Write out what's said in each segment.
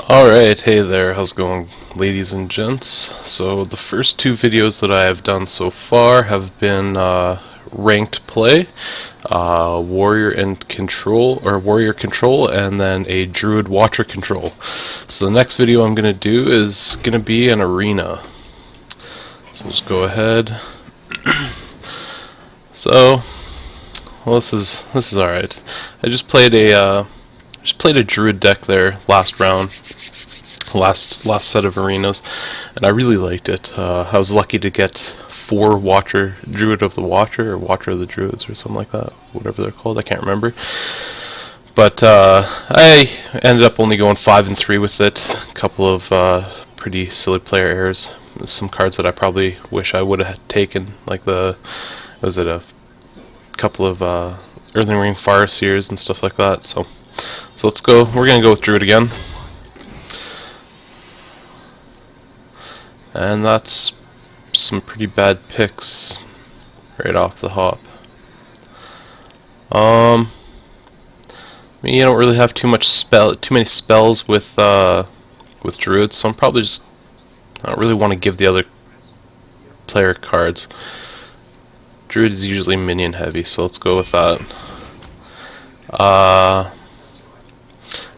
Alright, hey there, how's it going, ladies and gents? So the first two videos that I have done so far have been ranked play, warrior and control, or warrior control, and then a druid watcher control. So the next video I'm going to do is going to be an arena. So let's go ahead. So, well, this is alright. I just played a druid deck there last round, last set of arenas, and I really liked it. I was lucky to get 4 Druid of the Watcher, or Watcher of the Druids, or something like that, whatever they're called, I can't remember. But I ended up only going 5 and 3 with it. A couple of pretty silly player errors. Some cards that I probably wish I would have taken, like a couple of Earthling Ring Farseers and stuff like that. So let's go. We're gonna go with Druid again, and that's some pretty bad picks right off the hop. I mean, you don't really have too many spells with Druids, so I'm probably just I don't really want to give the other player cards. Druid is usually minion heavy, so let's go with that.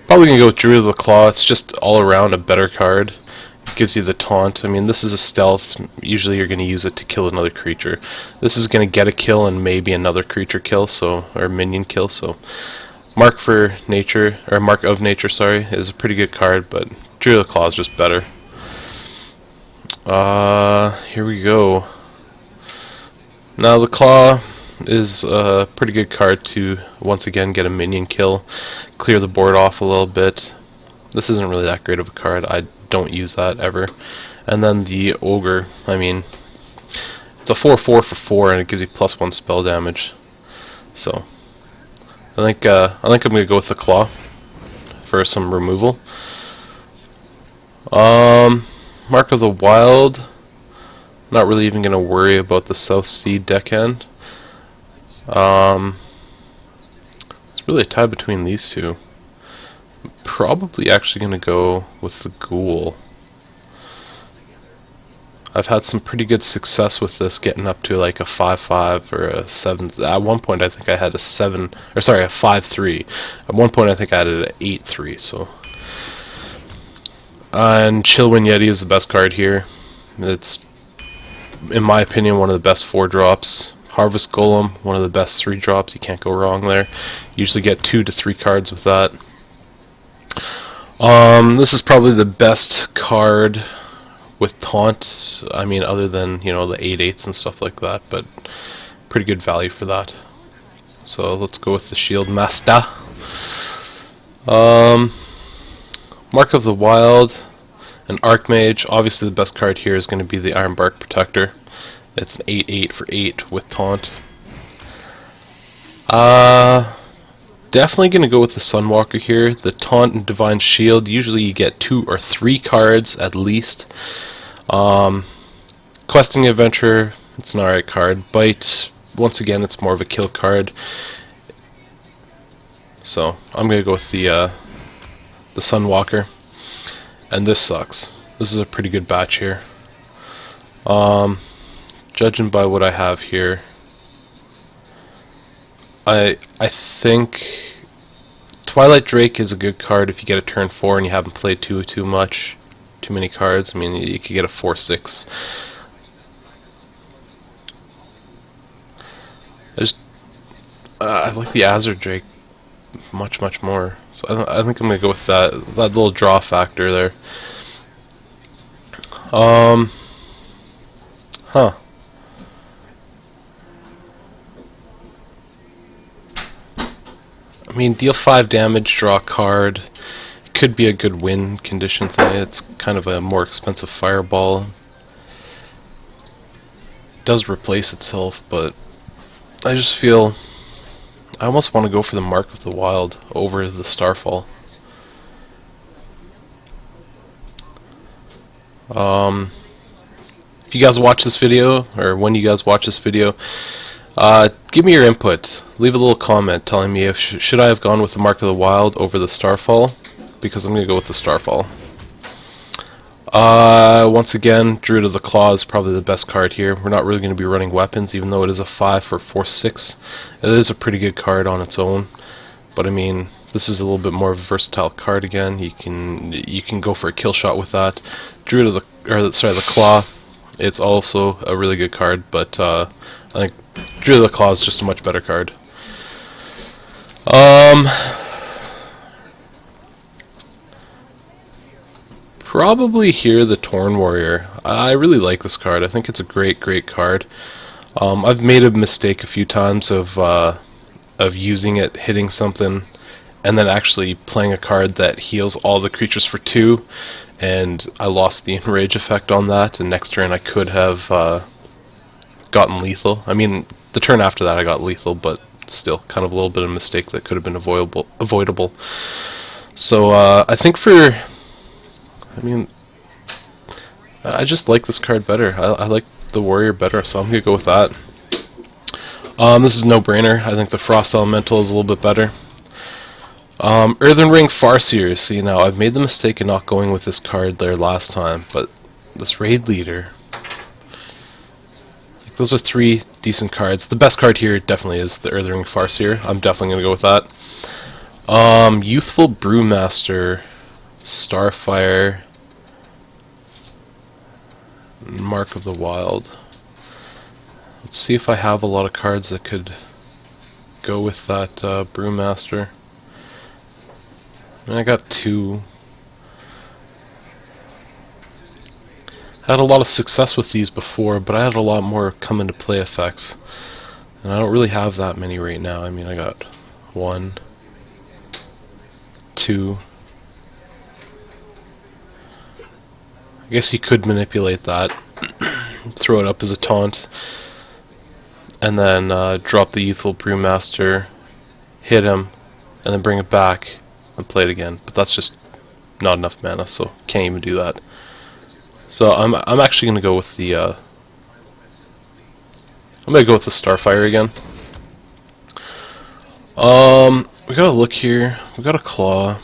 Probably gonna go with Druid of the Claw. It's just all around a better card. It gives you the taunt. I mean, this is a stealth. Usually you're gonna use it to kill another creature. This is gonna get a kill and maybe another creature kill, or minion kill. So Mark of Nature, sorry, is a pretty good card, but Druid of the Claw is just better. Here we go. Now the Claw is a pretty good card to once again get a minion kill, clear the board off a little bit. This isn't really that great of a card. I don't use that ever. And then the Ogre, I mean, it's a 4/4 for 4 and it gives you +1 spell damage. So I think I'm gonna go with the Claw for some removal. Mark of the Wild. Not really even gonna worry about the South Sea deckhand. It's really a tie between these two. I'm probably actually gonna go with the Ghoul. I've had some pretty good success with this, getting up to like a 5/5 or a 7. At one point I think I had a 5/3. At one point I think I had an 8/3, so. And Chillwind Yeti is the best card here. It's, in my opinion, one of the best 4-drops. Harvest Golem, one of the best 3-drops. You can't go wrong there. You usually get 2 to 3 cards with that. This is probably the best card with taunt. I mean, other than, you know, the 8/8s and stuff like that, but pretty good value for that. So let's go with the Shield Master. Mark of the Wild, an Archmage. Obviously the best card here is going to be the Ironbark Protector. It's an 8/8 for 8 with taunt. Definitely going to go with the Sunwalker here. The taunt and Divine Shield, usually you get 2 or 3 cards at least. Questing Adventure, it's an alright card. Bite, once again, it's more of a kill card. So I'm going to go with the Sunwalker. And this sucks. This is a pretty good batch here. Judging by what I have here, I think Twilight Drake is a good card if you get a turn 4 and you haven't played too many cards. I mean, you could get a 4/6. I like the Azure Drake much more. So I think I'm gonna go with that little draw factor there. I mean, deal 5 damage, draw a card. It could be a good win condition thing. It's kind of a more expensive fireball. It does replace itself, but I just feel I almost want to go for the Mark of the Wild over the Starfall. If you guys watch this video, or when you guys watch this video, give me your input. Leave a little comment telling me if should I have gone with the Mark of the Wild over the Starfall. because I'm going to go with the Starfall. Once again, Druid of the Claw is probably the best card here. We're not really going to be running weapons, even though it is a 5 for 4/6. It is a pretty good card on its own, but I mean, this is a little bit more of a versatile card again. You can go for a kill shot with that. Druid of the Claw. It's also a really good card, but I think Druid of the Claw is just a much better card. Probably here the Torn Warrior. I really like this card. I think it's a great card. I've made a mistake a few times of using it, hitting something, and then actually playing a card that heals all the creatures for 2, and I lost the Enrage effect on that, and next turn I could have gotten lethal. I mean, the turn after that I got lethal, but still kind of a little bit of a mistake that could have been avoidable. So I think I just like this card better. I like the Warrior better, so I'm going to go with that. This is no-brainer. I think the Frost Elemental is a little bit better. Earthen Ring Farseer. See, now I've made the mistake of not going with this card there last time, but this Raid Leader, those are 3 decent cards. The best card here definitely is the Earthen Ring Farseer. I'm definitely going to go with that. Youthful Brewmaster, Starfire, Mark of the Wild. Let's see if I have a lot of cards that could go with that Brewmaster. I got 2. I had a lot of success with these before, but I had a lot more come into play effects, and I don't really have that many right now. I mean, I got 1, 2. I guess you could manipulate that, throw it up as a taunt, and then drop the Youthful Brewmaster, hit him, and then bring it back and play it again. But that's just not enough mana, so can't even do that. So I'm actually gonna go with the Starfire again. We gotta look here. We got a Claw.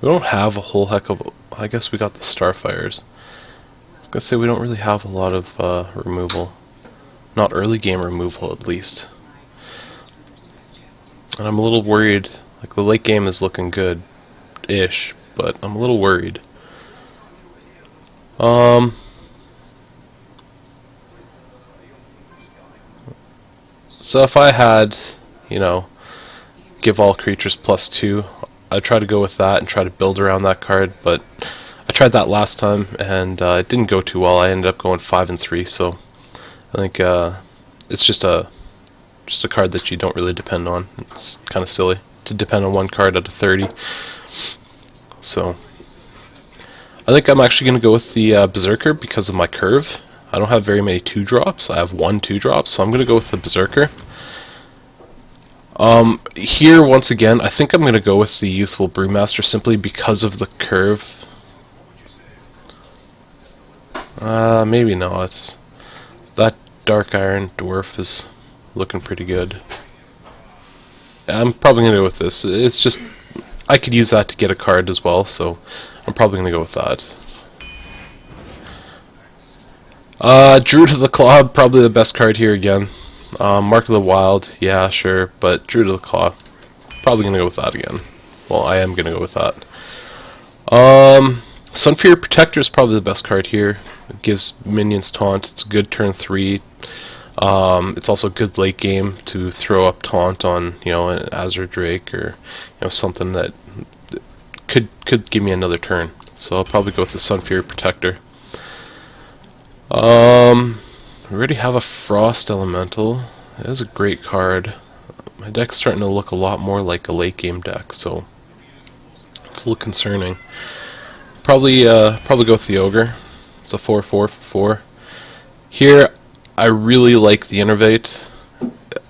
We don't have a whole heck of. I guess we got the Starfires. I was gonna say we don't really have a lot of removal. Not early game removal, at least. And I'm a little worried. Like, the late game is looking good-ish, but I'm a little worried. So if I had, give all creatures +2, I'd try to go with that and try to build around that card, but I tried that last time and it didn't go too well. I ended up going 5 and 3, so I think it's just a card that you don't really depend on. It's kind of silly to depend on one card out of 30. So I think I'm actually going to go with the Berserker because of my curve. I don't have very many 2-drops. I have 1 2-drop, so I'm going to go with the Berserker. Here, once again, I think I'm going to go with the Youthful Brewmaster simply because of the curve. Maybe not. That Dark Iron Dwarf is looking pretty good. Yeah, I'm probably going to go with this. It's just, I could use that to get a card as well, so I'm probably going to go with that. Druid of the Claw, probably the best card here again. Mark of the Wild, yeah, sure, but Druid of the Claw, probably going to go with that again. Well, I am going to go with that. Sunfear Protector is probably the best card here. It gives minions taunt. It's a good turn 3. It's also good late game to throw up taunt on, an Azure Drake or something that could give me another turn. So I'll probably go with the Sunfear Protector. We already have a Frost Elemental. It is a great card. My deck's starting to look a lot more like a late game deck, so it's a little concerning. Probably go with the Ogre. It's a 4/4 for 4. Here, I really like the Innervate.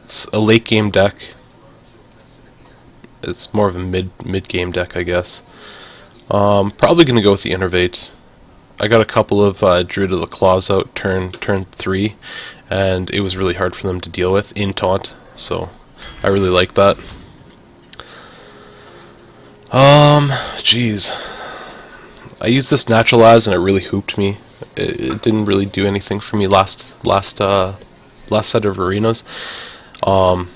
It's a late game deck. It's more of a mid game deck, I guess. Probably gonna go with the Innervate. I got a couple of Druid of the Claws out turn 3, and it was really hard for them to deal with in taunt, so I really like that. Jeez. I used this naturalize and it really hooped me. It didn't really do anything for me last set of arenas.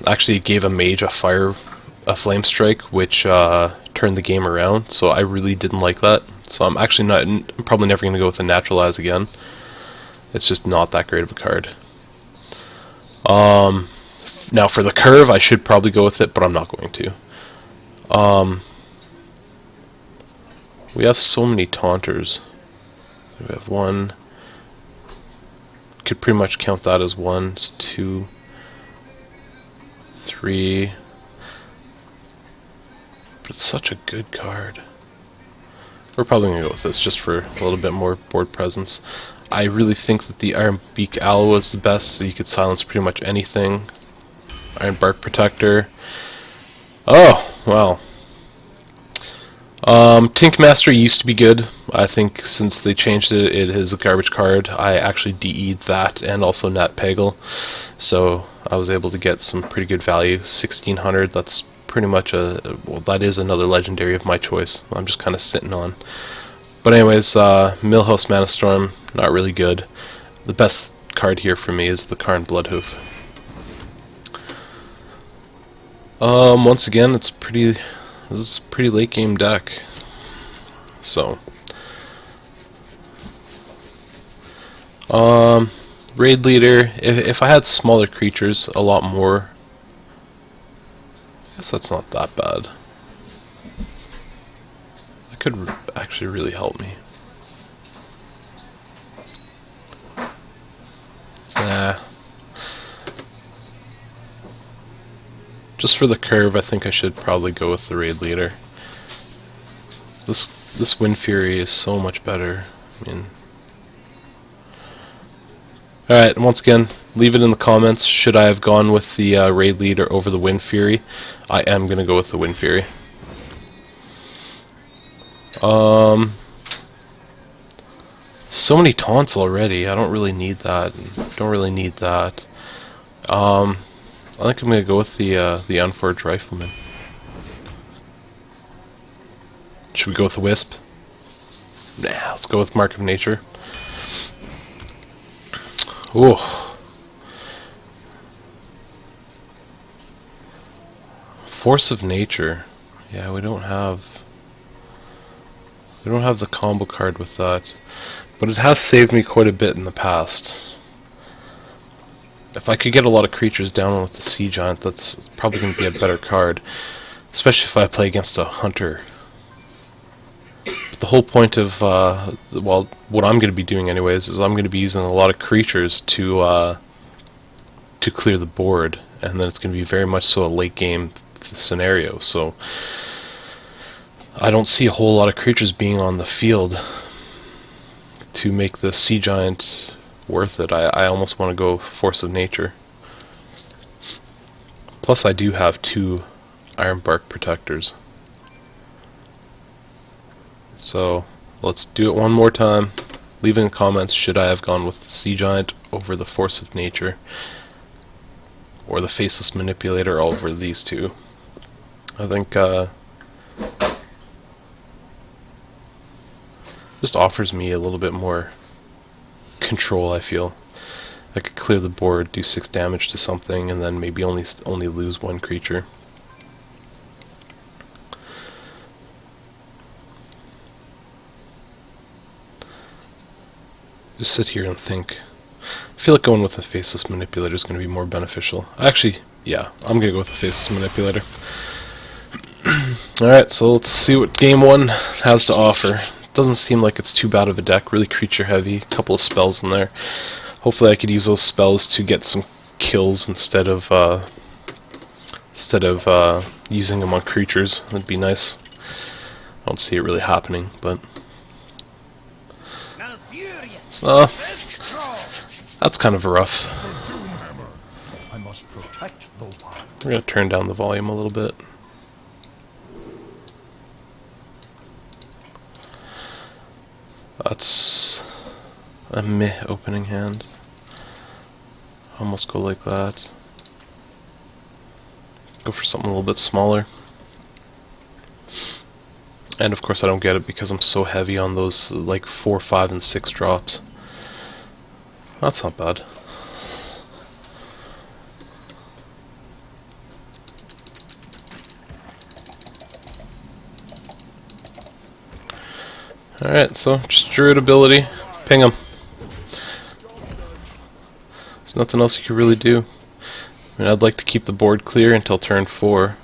Actually, it gave a mage a flame strike, which turned the game around. So I really didn't like that. So I'm actually not. I'm probably never going to go with the naturalize again. It's just not that great of a card. Now for the curve, I should probably go with it, but I'm not going to. We have so many taunters. We have one. Could pretty much count that as 1, 2, 3. But it's such a good card. We're probably going to go with this just for a little bit more board presence. I really think that the Iron Beak Owl was the best, so you could silence pretty much anything. Iron Bark Protector. Oh, wow. Tinkmaster used to be good. I think since they changed it, it is a garbage card. I actually DE'd that and also Nat Peggle, so I was able to get some pretty good value. 1600, that's pretty much well, that is another legendary of my choice. I'm just kind of sitting on. But anyways, Millhouse Mana Storm, not really good. The best card here for me is the Karn Bloodhoof. Once again, this is a pretty late game deck. So, raid leader. If I had smaller creatures, a lot more. I guess that's not that bad. That could actually really help me. Nah. Just for the curve, I think I should probably go with the raid leader. This Wind Fury is so much better. I mean, alright, once again, leave it in the comments. Should I have gone with the raid leader over the Wind Fury? I am gonna go with the Wind Fury. So many taunts already. I don't really need that. Don't really need that. I think I'm gonna go with the Unforged Rifleman. Should we go with the Wisp? Nah, let's go with Mark of Nature. Ooh. Force of Nature. Yeah, we don't have the combo card with that. But it has saved me quite a bit in the past. If I could get a lot of creatures down with the Sea Giant, that's probably going to be a better card. Especially if I play against a Hunter. But the whole point of, well, what I'm going to be doing anyways, is I'm going to be using a lot of creatures to clear the board. And then it's going to be very much so a late game scenario. So I don't see a whole lot of creatures being on the field to make the Sea Giant worth it. I almost want to go Force of Nature. Plus I do have 2 Iron Bark Protectors. So let's do it one more time. Leave in the comments, should I have gone with the Sea Giant over the Force of Nature, or the Faceless Manipulator over these two. I think just offers me a little bit more control, I feel. I could clear the board, do 6 damage to something, and then maybe only lose 1 creature. Just sit here and think. I feel like going with a Faceless Manipulator is going to be more beneficial. Actually, yeah, I'm going to go with the Faceless Manipulator. Alright, so let's see what game 1 has to offer. Doesn't seem like it's too bad of a deck, really creature heavy, a couple of spells in there. Hopefully I could use those spells to get some kills instead of using them on creatures. That'd be nice. I don't see it really happening, but so that's kind of rough. We're gonna turn down the volume a little bit. That's a meh opening hand. Almost go like that. Go for something a little bit smaller. And of course I don't get it because I'm so heavy on those like 4, 5, and 6 drops. That's not bad. Alright, so just Druid ability. Ping him. There's nothing else you can really do. I mean, I'd like to keep the board clear until turn 4.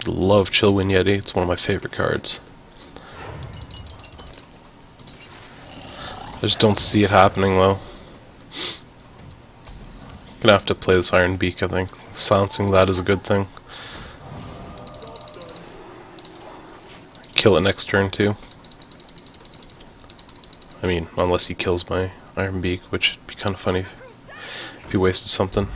Love Chillwind Yeti, it's one of my favorite cards. I just don't see it happening though. Gonna have to play this Iron Beak, I think. Silencing that is a good thing. Kill it next turn too. I mean, unless he kills my Iron Beak, which would be kind of funny if he wasted something.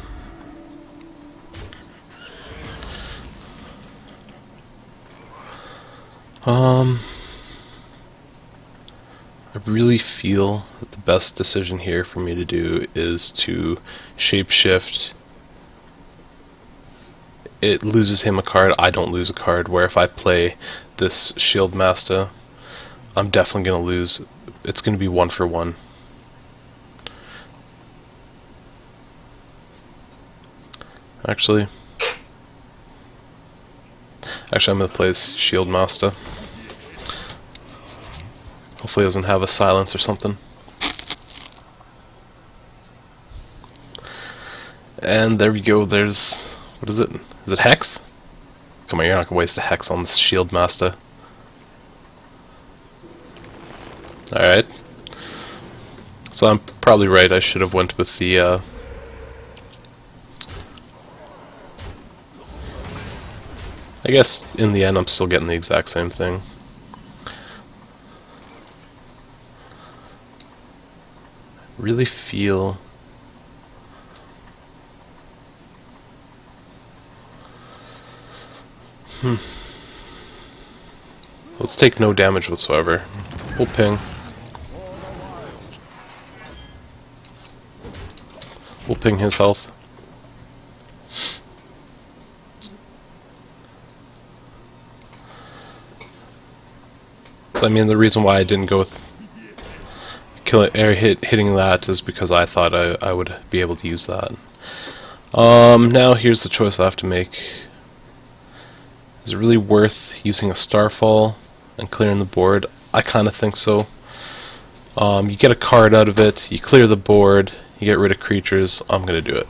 I really feel that the best decision here for me to do is to shapeshift. It loses him a card, I don't lose a card, where if I play this Shield Master, I'm definitely going to lose. It's going to be 1 for 1. Actually, I'm going to play this Shield Master. Hopefully he doesn't have a silence or something. And there we go, there's... what is it? Is it Hex? Come on, you're not going to waste a Hex on this Shield Master. Alright. So I'm probably right, I should have went with the... I guess in the end I'm still getting the exact same thing. Really feel... Let's take no damage whatsoever. We'll ping. We'll ping his health. So I mean, the reason why I didn't go with hitting that is because I thought I would be able to use that. Now here's the choice I have to make. Is it really worth using a Starfall and clearing the board? I kind of think so. You get a card out of it, you clear the board, you get rid of creatures. I'm gonna do it.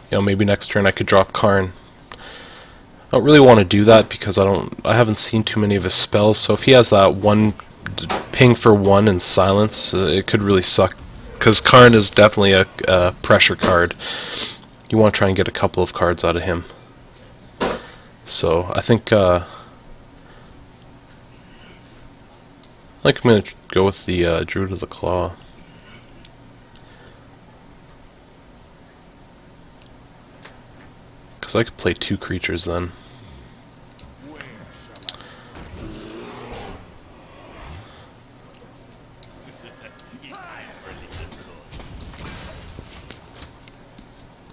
You know, maybe next turn I could drop Karn. I don't really want to do that because I haven't seen too many of his spells, so if he has that one ping for 1 and silence, it could really suck, because Karn is definitely a pressure card. You want to try and get a couple of cards out of him. So I think I'm going to go with the Druid of the Claw. Because I could play 2 creatures then.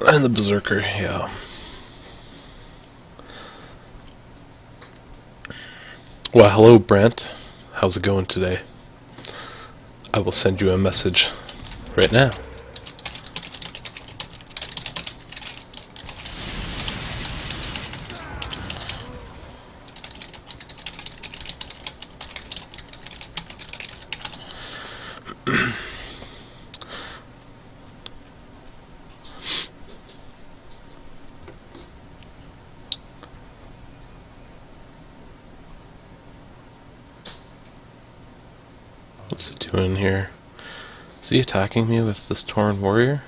And the Berserker, yeah. Well, hello Brant. How's it going today? I will send you a message right now. What's it doing here? Is he attacking me with this Tauren Warrior?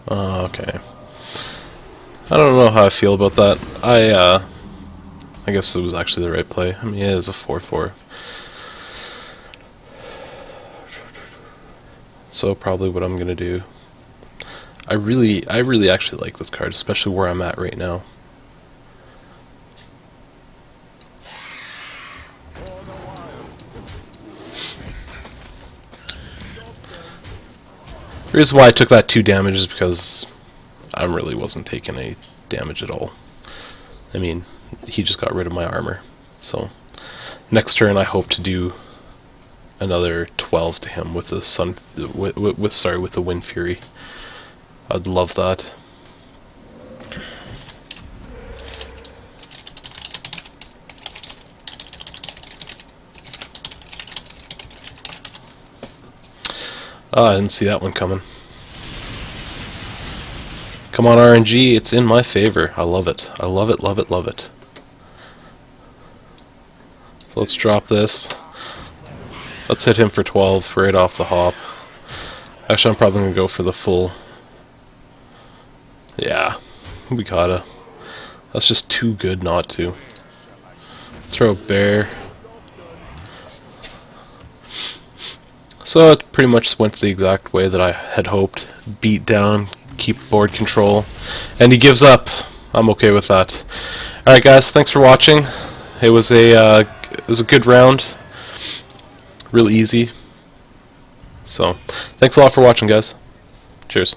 Oh, okay. I don't know how I feel about that. I guess it was actually the right play. I mean, it is a 4/4. So probably what I'm gonna do. I really actually like this card, especially where I'm at right now. The reason why I took that 2 damage is because I really wasn't taking any damage at all. I mean, he just got rid of my armor. So next turn I hope to do another 12 to him with the with the Wind Fury. I'd love that. Oh, I didn't see that one coming. Come on, RNG, it's in my favor. I love it. I love it, love it, love it. So let's drop this. Let's hit him for 12 right off the hop. Actually, I'm probably going to go for the full. Yeah, we gotta. That's just too good not to. Throw a bear. So it pretty much went the exact way that I had hoped. Beat down, keep board control, and he gives up. I'm okay with that. Alright guys, thanks for watching. It was a good round. Real easy. So, thanks a lot for watching guys. Cheers.